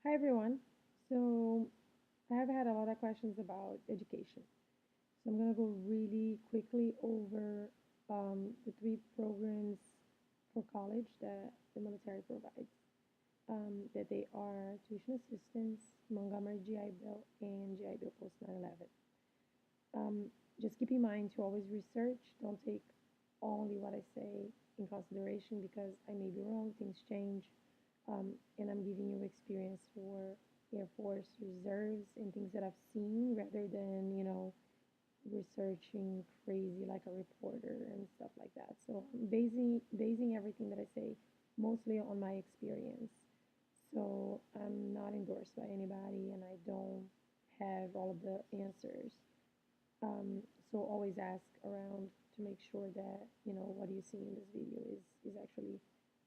Hi everyone. So I have had a lot of questions about education. So I'm going to go really quickly over the three programs for college that the military provides. That they are tuition assistance, Montgomery GI Bill, and GI Bill post 9/11. Just keep in mind to always research. Don't take only what I say in consideration because I may be wrong. Things change, and I'm giving you experience for Air Force reserves and things that I've seen rather than researching crazy like a reporter and stuff like that. So I'm basing everything that I say mostly on my experience. So I'm not endorsed by anybody, and I don't have all of the answers. Um, so always ask around to make sure that what you see in this video is actually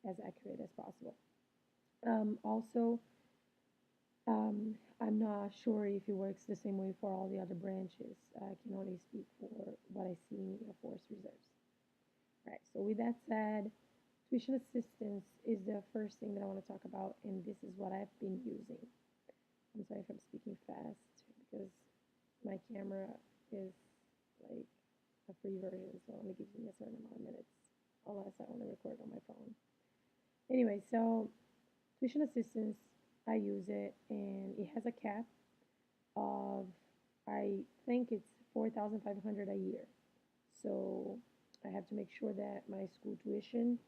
as accurate as possible. Also, I'm not sure if it works the same way for all the other branches. I can only speak for what I see in Air Force Reserves. Right. So with that said, tuition assistance is the first thing that I want to talk about, and this is what I've been using. I'm sorry if I'm speaking fast because my camera is like a free version, so it only gives me a certain amount of minutes, unless I want to record on my phone. Anyway, so tuition assistance, I use it, and it has a cap of, I think it's 4,500 a year. So I have to make sure that my school tuition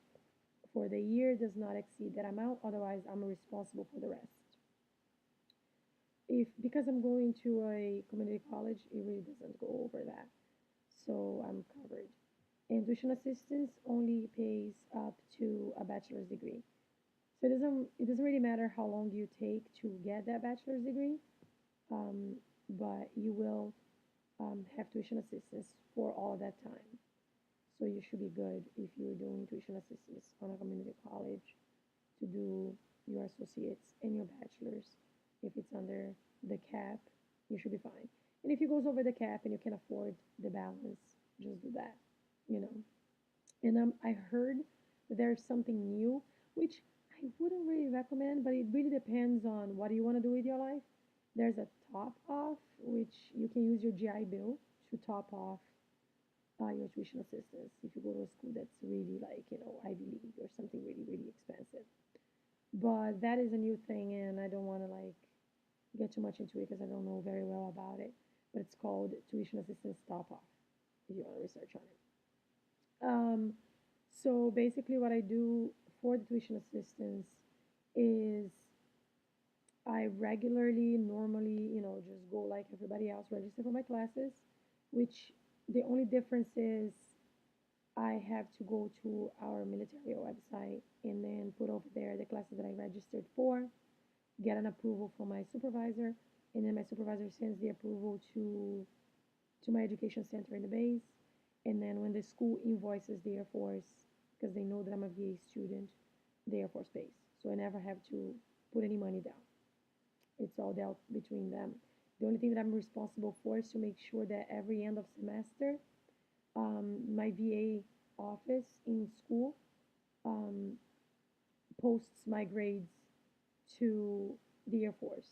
for the year does not exceed that amount. Otherwise, I'm responsible for the rest. If because I'm going to a community college, it really doesn't go over that. So I'm covered. And tuition assistance only pays up to a bachelor's degree. So it doesn't really matter how long you take to get that bachelor's degree, um, but you will have tuition assistance for all that time. So you should be good if you're doing tuition assistance on a community college to do your associates and your bachelor's. If it's under the cap, you should be fine. And if it goes over the cap and you can afford the balance, just do that, you know. And I heard that there's something new, which I wouldn't really recommend, but it really depends on what you want to do with your life. There's a top off, which you can use your GI Bill to top off your tuition assistance if you go to a school that's really like, Ivy League or something really, really expensive. But that is a new thing, and I don't want to like get too much into it because I don't know very well about it. But it's called tuition assistance top off if you want to research on it. So basically, what I do for the tuition assistance is I regularly, normally, just go like everybody else, register for my classes, which the only difference is I have to go to our military website and then put over there the classes that I registered for, get an approval from my supervisor, and then my supervisor sends the approval to my education center in the base. And then when the school invoices the Air Force, because they know that I'm a VA student, the Air Force pays. So I never have to put any money down. It's all dealt between them. The only thing that I'm responsible for is to make sure that every end of semester, my VA office in school um, posts my grades to the Air Force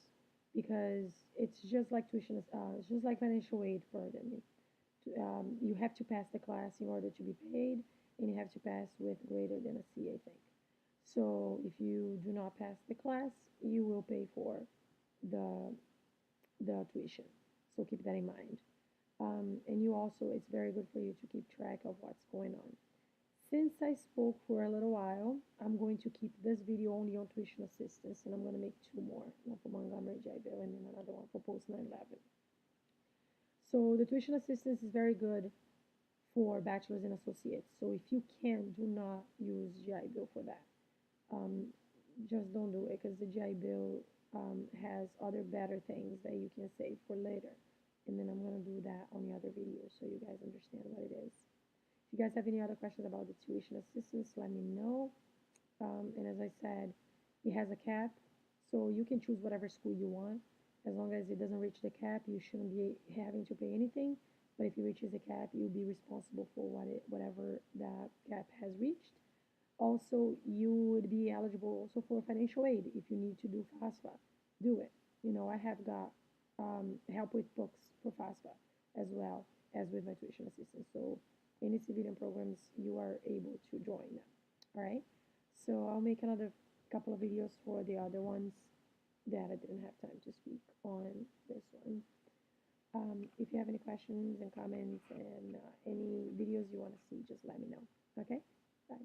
because it's just like tuition, it's just like financial aid for them. You have to pass the class in order to be paid, and you have to pass with greater than a C, I think. So if you do not pass the class, you will pay for the the tuition. So keep that in mind. And you also, it's very good for you to keep track of what's going on. Since I spoke for a little while, I'm going to keep this video only on tuition assistance, and I'm going to make two more, one for Montgomery GI Bill and then another one for post 9/11. So the tuition assistance is very good for bachelor's and associates. So if you can, do not use GI Bill for that. Um, just don't do it because the GI Bill has other better things that you can save for later. And then I'm going to do that on the other video so you guys understand what it is. If you guys have any other questions about the tuition assistance, let me know. And as I said, it has a cap, so you can choose whatever school you want. As long as it doesn't reach the cap, you shouldn't be having to pay anything. But if it reaches the cap, you'll be responsible for whatever that cap has reached. Also, you would be eligible also for financial aid if you need to do FAFSA. do it. You know, I have got help with books for FAFSA as well as with my tuition assistance. So any civilian programs, you are able to join them. All right. So I'll make another couple of videos for the other ones that I didn't have time to speak on this one. If you have any questions and comments and any videos you want to see, just let me know. Okay? Bye.